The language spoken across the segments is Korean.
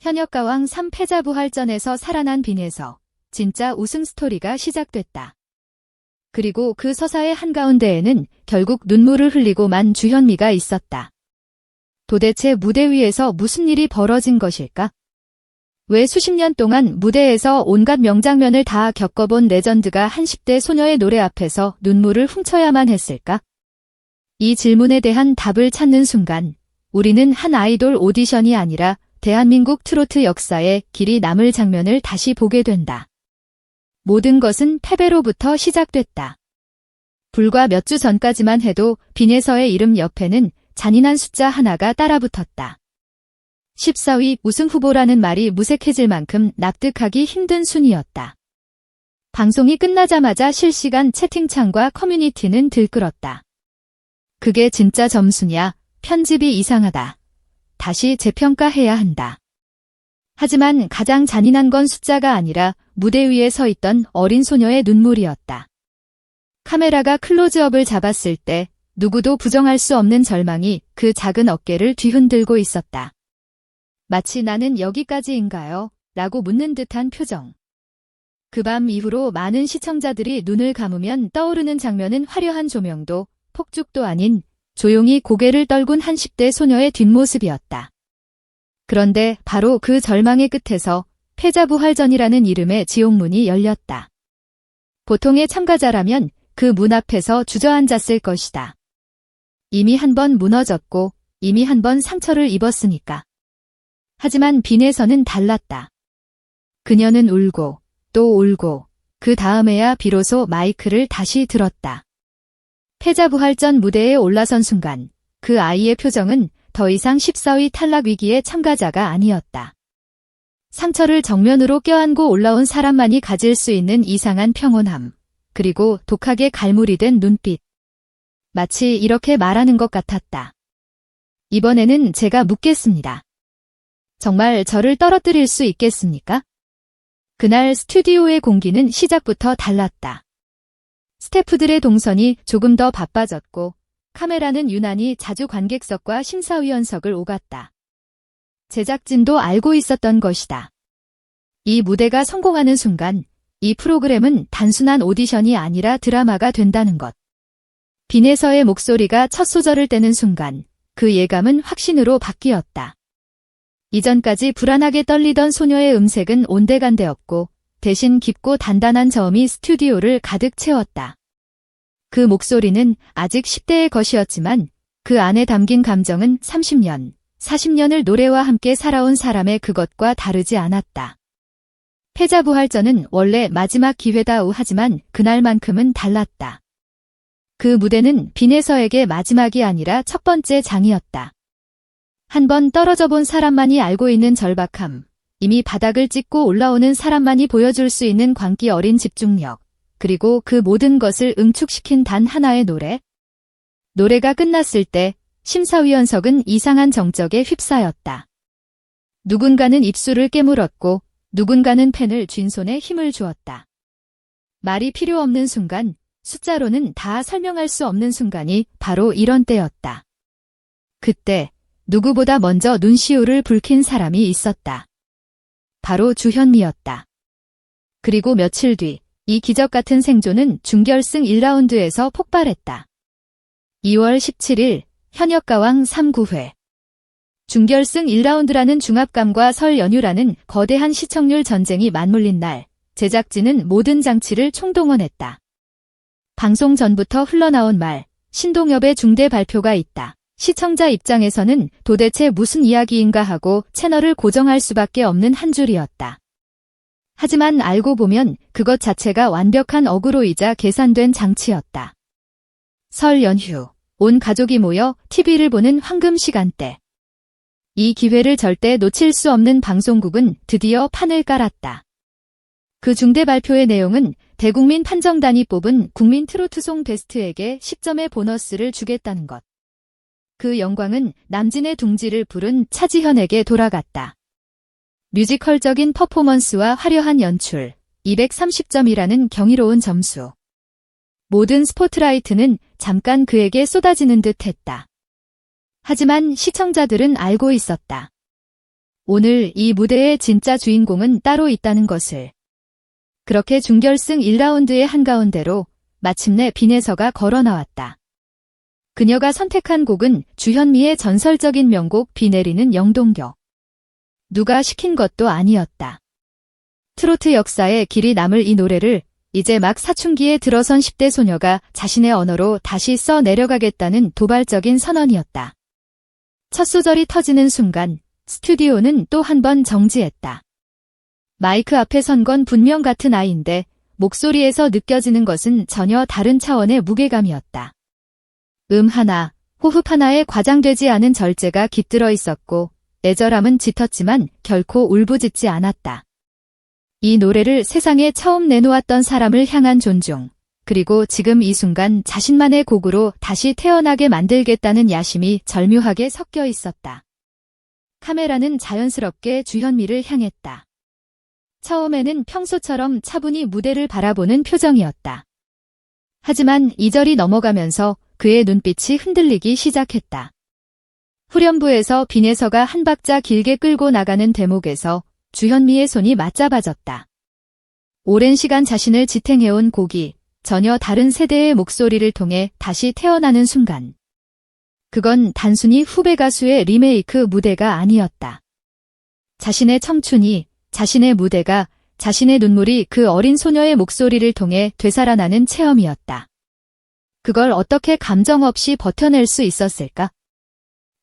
현역가왕 3패자부활전에서 살아난 빈에서 진짜 우승 스토리가 시작됐다. 그리고 그 서사의 한가운데에는 결국 눈물을 흘리고 만 주현미가 있었다. 도대체 무대 위에서 무슨 일이 벌어진 것일까? 왜 수십 년 동안 무대에서 온갖 명장면을 다 겪어본 레전드가 한 10대 소녀의 노래 앞에서 눈물을 훔쳐야만 했을까? 이 질문에 대한 답을 찾는 순간 우리는 한 아이돌 오디션이 아니라 대한민국 트로트 역사에 길이 남을 장면을 다시 보게 된다. 모든 것은 패배로부터 시작됐다. 불과 몇 주 전까지만 해도 빈에서의 이름 옆에는 잔인한 숫자 하나가 따라붙었다. 14위 우승 후보라는 말이 무색해질 만큼 납득하기 힘든 순위였다. 방송이 끝나자마자 실시간 채팅창과 커뮤니티는 들끓었다. 그게 진짜 점수냐? 편집이 이상하다. 다시 재평가해야 한다. 하지만 가장 잔인한 건 숫자가 아니라 무대 위에 서 있던 어린 소녀의 눈물이었다. 카메라가 클로즈업을 잡았을 때 누구도 부정할 수 없는 절망이 그 작은 어깨를 뒤흔들고 있었다. 마치 나는 여기까지인가요? 라고 묻는 듯한 표정. 그 밤 이후로 많은 시청자들이 눈을 감으면 떠오르는 장면은 화려한 조명도 폭죽도 아닌 조용히 고개를 떨군 한 10대 소녀의 뒷모습이었다. 그런데 바로 그 절망의 끝에서 패자부활전이라는 이름의 지옥문이 열렸다. 보통의 참가자라면 그 문 앞에서 주저앉았을 것이다. 이미 한 번 무너졌고 이미 한 번 상처를 입었으니까. 하지만 빈에서는 달랐다. 그녀는 울고 또 울고 그 다음에야 비로소 마이크를 다시 들었다. 패자부활전 무대에 올라선 순간 그 아이의 표정은 더 이상 14위 탈락 위기의 참가자가 아니었다. 상처를 정면으로 껴안고 올라온 사람만이 가질 수 있는 이상한 평온함, 그리고 독하게 갈무리 된 눈빛. 마치 이렇게 말하는 것 같았다. 이번에는 제가 묻겠습니다. 정말 저를 떨어뜨릴 수 있겠습니까? 그날 스튜디오의 공기는 시작부터 달랐다. 스태프들의 동선이 조금 더 바빠졌고 카메라는 유난히 자주 관객석과 심사위원석을 오갔다. 제작진도 알고 있었던 것이다. 이 무대가 성공하는 순간 이 프로그램은 단순한 오디션이 아니라 드라마가 된다는 것. 빈에서의 목소리가 첫 소절을 떼는 순간 그 예감은 확신으로 바뀌었다. 이전까지 불안하게 떨리던 소녀의 음색은 온데간데없고 대신 깊고 단단한 저음이 스튜디오를 가득 채웠다. 그 목소리는 아직 10대의 것이었지만 그 안에 담긴 감정은 30년, 40년을 노래와 함께 살아온 사람의 그것과 다르지 않았다. 패자부활전은 원래 마지막 기회다 하지만 그날만큼은 달랐다. 그 무대는 빈에서에게 마지막이 아니라 첫 번째 장이었다. 한 번 떨어져 본 사람만이 알고 있는 절박함, 이미 바닥을 찍고 올라오는 사람만이 보여줄 수 있는 광기 어린 집중력, 그리고 그 모든 것을 응축시킨 단 하나의 노래. 노래가 끝났을 때 심사위원석은 이상한 정적에 휩싸였다. 누군가는 입술을 깨물었고 누군가는 펜을 쥔 손에 힘을 주었다. 말이 필요 없는 순간, 숫자로는 다 설명할 수 없는 순간이 바로 이런 때였다. 그때 누구보다 먼저 눈시울을 붉힌 사람이 있었다. 바로 주현미였다. 그리고 며칠 뒤 이 기적 같은 생존은 준결승 1라운드에서 폭발했다. 2월 17일 현역가왕 3구회. 준결승 1라운드라는 중압감과 설 연휴라는 거대한 시청률 전쟁이 맞물린 날, 제작진은 모든 장치를 총동원했다. 방송 전부터 흘러나온 말, 신동엽의 중대 발표가 있다. 시청자 입장에서는 도대체 무슨 이야기인가 하고 채널을 고정할 수밖에 없는 한 줄이었다. 하지만 알고 보면 그것 자체가 완벽한 어그로이자 계산된 장치였다. 설 연휴, 온 가족이 모여 TV를 보는 황금 시간대. 이 기회를 절대 놓칠 수 없는 방송국은 드디어 판을 깔았다. 그 중대 발표의 내용은 대국민 판정단이 뽑은 국민 트로트송 베스트에게 10점의 보너스를 주겠다는 것. 그 영광은 남진의 둥지를 부른 차지현에게 돌아갔다. 뮤지컬적인 퍼포먼스와 화려한 연출, 230점이라는 경이로운 점수. 모든 스포트라이트는 잠깐 그에게 쏟아지는 듯 했다. 하지만 시청자들은 알고 있었다. 오늘 이 무대의 진짜 주인공은 따로 있다는 것을. 그렇게 준결승 1라운드의 한가운데로 마침내 빈에서가 걸어 나왔다. 그녀가 선택한 곡은 주현미의 전설적인 명곡 비 내리는 영동교. 누가 시킨 것도 아니었다. 트로트 역사에 길이 남을 이 노래를 이제 막 사춘기에 들어선 10대 소녀가 자신의 언어로 다시 써 내려가겠다는 도발적인 선언이었다. 첫 소절이 터지는 순간 스튜디오는 또 한 번 정지했다. 마이크 앞에 선 건 분명 같은 아이인데 목소리에서 느껴지는 것은 전혀 다른 차원의 무게감이었다. 하나, 호흡 하나에 과장되지 않은 절제가 깃들어 있었고 애절함은 짙었지만 결코 울부짖지 않았다. 이 노래를 세상에 처음 내놓았던 사람을 향한 존중, 그리고 지금 이 순간 자신만의 곡으로 다시 태어나게 만들겠다는 야심이 절묘하게 섞여 있었다. 카메라는 자연스럽게 주현미를 향했다. 처음에는 평소처럼 차분히 무대를 바라보는 표정이었다. 하지만 2절이 넘어가면서 그의 눈빛이 흔들리기 시작했다. 후렴부에서 빈에서가 한 박자 길게 끌고 나가는 대목에서 주현미의 손이 맞잡아졌다. 오랜 시간 자신을 지탱해온 곡이 전혀 다른 세대의 목소리를 통해 다시 태어나는 순간. 그건 단순히 후배 가수의 리메이크 무대가 아니었다. 자신의 청춘이, 자신의 무대가, 자신의 눈물이 그 어린 소녀의 목소리를 통해 되살아나는 체험이었다. 그걸 어떻게 감정 없이 버텨낼 수 있었을까?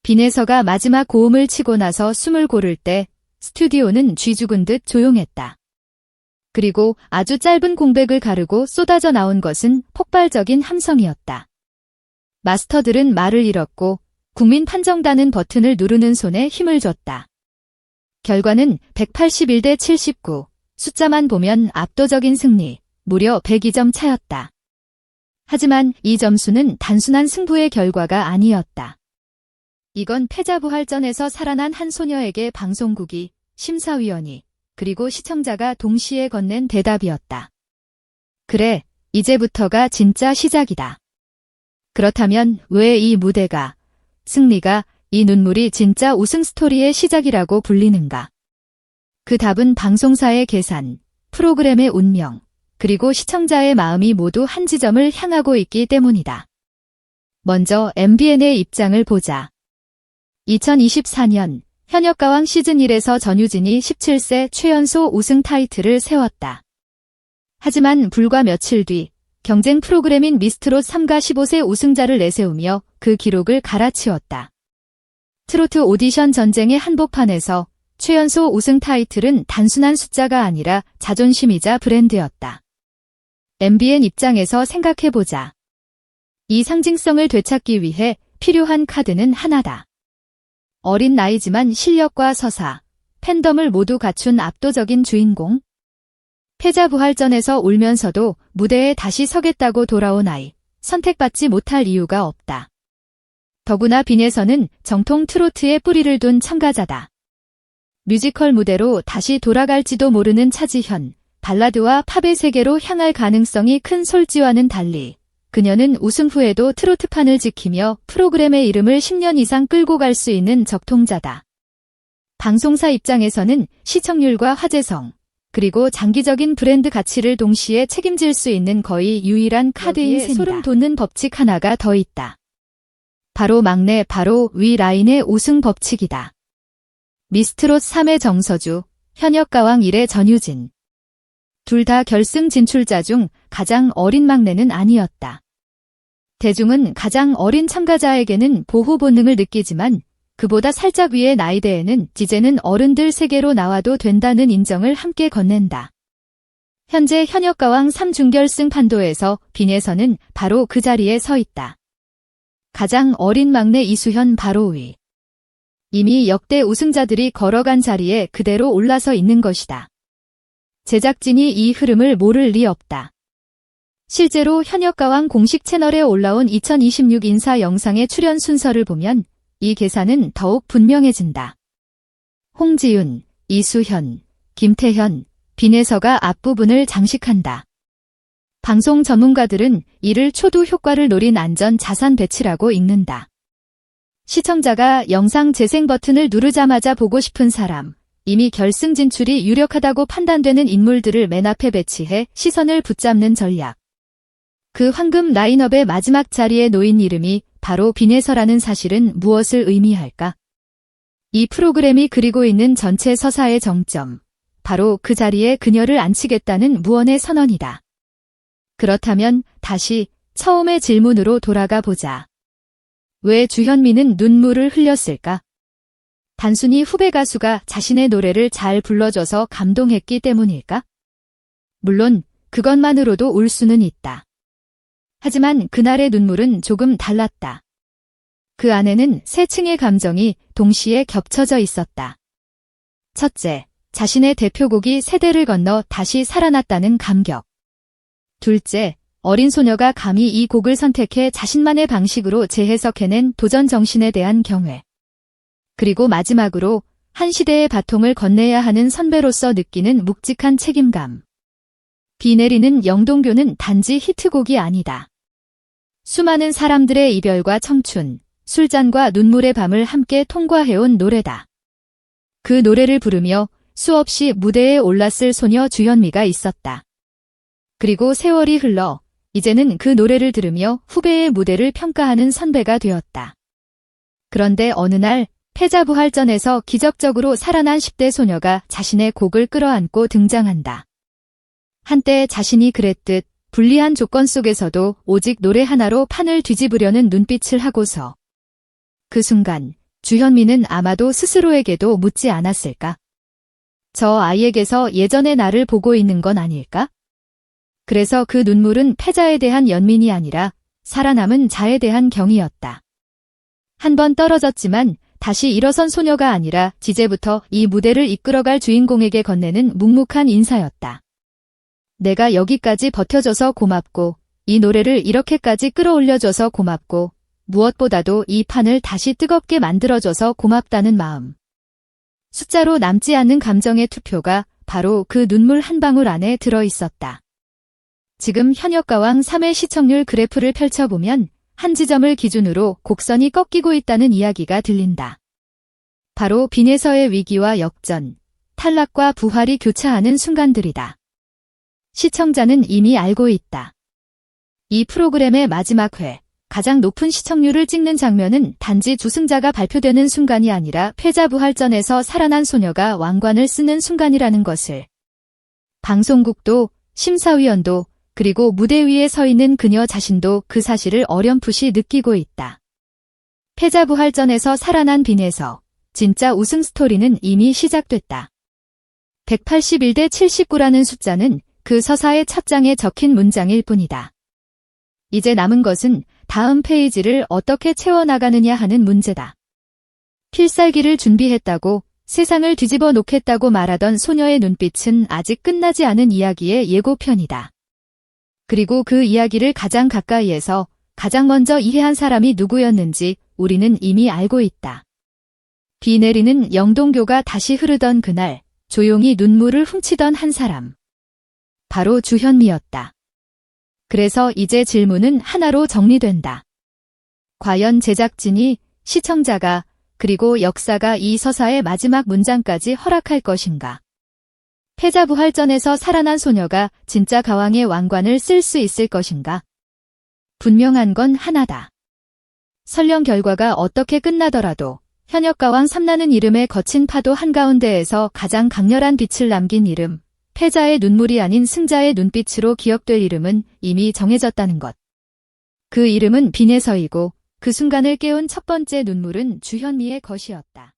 빈에서가 마지막 고음을 치고 나서 숨을 고를 때 스튜디오는 쥐 죽은 듯 조용했다. 그리고 아주 짧은 공백을 가르고 쏟아져 나온 것은 폭발적인 함성이었다. 마스터들은 말을 잃었고 국민 판정단은 버튼을 누르는 손에 힘을 줬다. 결과는 181대 79, 숫자만 보면 압도적인 승리, 무려 102점 차였다. 하지만 이 점수는 단순한 승부의 결과가 아니었다. 이건 패자부활전에서 살아난 한 소녀에게 방송국이, 심사위원이, 그리고 시청자가 동시에 건넨 대답이었다. 그래, 이제부터가 진짜 시작이다. 그렇다면 왜 이 무대가, 승리가, 이 눈물이 진짜 우승 스토리의 시작이라고 불리는가? 그 답은 방송사의 계산, 프로그램의 운명, 그리고 시청자의 마음이 모두 한 지점을 향하고 있기 때문이다. 먼저 MBN의 입장을 보자. 2024년 현역가왕 시즌1에서 전유진이 17세 최연소 우승 타이틀을 세웠다. 하지만 불과 며칠 뒤 경쟁 프로그램인 미스트롯 3가 15세 우승자를 내세우며 그 기록을 갈아치웠다. 트로트 오디션 전쟁의 한복판에서 최연소 우승 타이틀은 단순한 숫자가 아니라 자존심이자 브랜드였다. MBN 입장에서 생각해보자. 이 상징성을 되찾기 위해 필요한 카드는 하나다. 어린 나이지만 실력과 서사, 팬덤을 모두 갖춘 압도적인 주인공. 패자부활전에서 울면서도 무대에 다시 서겠다고 돌아온 아이, 선택받지 못할 이유가 없다. 더구나 빈에서는 정통 트로트에 뿌리를 둔 참가자다. 뮤지컬 무대로 다시 돌아갈지도 모르는 차지현, 발라드와 팝의 세계로 향할 가능성이 큰 솔지와는 달리 그녀는 우승 후에도 트로트판을 지키며 프로그램의 이름을 10년 이상 끌고 갈 수 있는 적통자다. 방송사 입장에서는 시청률과 화제성, 그리고 장기적인 브랜드 가치를 동시에 책임질 수 있는 거의 유일한 카드인 셈이다. 소름 돋는 법칙 하나가 더 있다. 바로 막내 바로 위 라인의 우승 법칙이다. 미스트롯 3의 정서주, 현역가왕 1의 전유진. 둘 다 결승 진출자 중 가장 어린 막내는 아니었다. 대중은 가장 어린 참가자에게는 보호 본능을 느끼지만 그보다 살짝 위의 나이대에는 이제는 어른들 세계로 나와도 된다는 인정을 함께 건넨다. 현재 현역가왕 3준결승 판도에서 빈에서는 바로 그 자리에 서 있다. 가장 어린 막내 이수현 바로 위. 이미 역대 우승자들이 걸어간 자리에 그대로 올라서 있는 것이다. 제작진이 이 흐름을 모를 리 없다. 실제로 현역가왕 공식 채널에 올라온 2026 인사 영상의 출연 순서를 보면 이 계산은 더욱 분명해진다. 홍지윤, 이수현, 김태현, 빈에서가 앞부분을 장식한다. 방송 전문가들은 이를 초두 효과를 노린 안전 자산 배치라고 읽는다. 시청자가 영상 재생 버튼을 누르자마자 보고 싶은 사람, 이미 결승 진출이 유력하다고 판단되는 인물들을 맨 앞에 배치해 시선을 붙잡는 전략. 그 황금 라인업의 마지막 자리에 놓인 이름이 바로 빈에서라는 사실은 무엇을 의미할까? 이 프로그램이 그리고 있는 전체 서사의 정점, 바로 그 자리에 그녀를 앉히겠다는 무언의 선언이다. 그렇다면 다시 처음의 질문으로 돌아가 보자. 왜 주현미는 눈물을 흘렸을까? 단순히 후배 가수가 자신의 노래를 잘 불러줘서 감동했기 때문일까? 물론 그것만으로도 울 수는 있다. 하지만 그날의 눈물은 조금 달랐다. 그 안에는 세 층의 감정이 동시에 겹쳐져 있었다. 첫째, 자신의 대표곡이 세대를 건너 다시 살아났다는 감격. 둘째, 어린 소녀가 감히 이 곡을 선택해 자신만의 방식으로 재해석해낸 도전 정신에 대한 경외. 그리고 마지막으로 한 시대의 바통을 건네야 하는 선배로서 느끼는 묵직한 책임감. 비 내리는 영동교는 단지 히트곡이 아니다. 수많은 사람들의 이별과 청춘, 술잔과 눈물의 밤을 함께 통과해온 노래다. 그 노래를 부르며 수없이 무대에 올랐을 소녀 주현미가 있었다. 그리고 세월이 흘러 이제는 그 노래를 들으며 후배의 무대를 평가하는 선배가 되었다. 그런데 어느 날 패자부활전에서 기적적으로 살아난 10대 소녀가 자신의 곡을 끌어안고 등장한다. 한때 자신이 그랬듯 불리한 조건 속에서도 오직 노래 하나로 판을 뒤집으려는 눈빛을 하고서 그 순간 주현미는 아마도 스스로에게도 묻지 않았을까? 저 아이에게서 예전의 나를 보고 있는 건 아닐까? 그래서 그 눈물은 패자에 대한 연민이 아니라 살아남은 자에 대한 경이었다. 한 번 떨어졌지만 다시 일어선 소녀가 아니라 지제부터 이 무대를 이끌어갈 주인공에게 건네는 묵묵한 인사였다. 내가 여기까지 버텨줘서 고맙고 이 노래를 이렇게까지 끌어올려줘서 고맙고 무엇보다도 이 판을 다시 뜨겁게 만들어줘서 고맙다는 마음. 숫자로 남지 않는 감정의 투표가 바로 그 눈물 한 방울 안에 들어있었다. 지금 현역가왕 3회 시청률 그래프를 펼쳐보면 한 지점을 기준으로 곡선이 꺾이고 있다는 이야기가 들린다. 바로 빈에서의 위기와 역전, 탈락과 부활이 교차하는 순간들이다. 시청자는 이미 알고 있다. 이 프로그램의 마지막 회, 가장 높은 시청률을 찍는 장면은 단지 우승자가 발표되는 순간이 아니라 패자부활전에서 살아난 소녀가 왕관을 쓰는 순간이라는 것을. 방송국도, 심사위원도, 그리고 무대 위에 서 있는 그녀 자신도 그 사실을 어렴풋이 느끼고 있다. 패자부활전에서 살아난 빈에서 진짜 우승 스토리는 이미 시작됐다. 181대 79라는 숫자는 그 서사의 첫 장에 적힌 문장일 뿐이다. 이제 남은 것은 다음 페이지를 어떻게 채워나가느냐 하는 문제다. 필살기를 준비했다고 세상을 뒤집어 놓겠다고 말하던 소녀의 눈빛은 아직 끝나지 않은 이야기의 예고편이다. 그리고 그 이야기를 가장 가까이에서 가장 먼저 이해한 사람이 누구였는지 우리는 이미 알고 있다. 비 내리는 영동교가 다시 흐르던 그날 조용히 눈물을 훔치던 한 사람. 바로 주현미였다. 그래서 이제 질문은 하나로 정리된다. 과연 제작진이, 시청자가, 그리고 역사가 이 서사의 마지막 문장까지 허락할 것인가? 패자부활전에서 살아난 소녀가 진짜 가왕의 왕관을 쓸 수 있을 것인가? 분명한 건 하나다. 설령 결과가 어떻게 끝나더라도 현역가왕 3라는 이름의 거친 파도 한가운데에서 가장 강렬한 빛을 남긴 이름, 패자의 눈물이 아닌 승자의 눈빛으로 기억될 이름은 이미 정해졌다는 것. 그 이름은 빈에서이고 그 순간을 깨운 첫 번째 눈물은 주현미의 것이었다.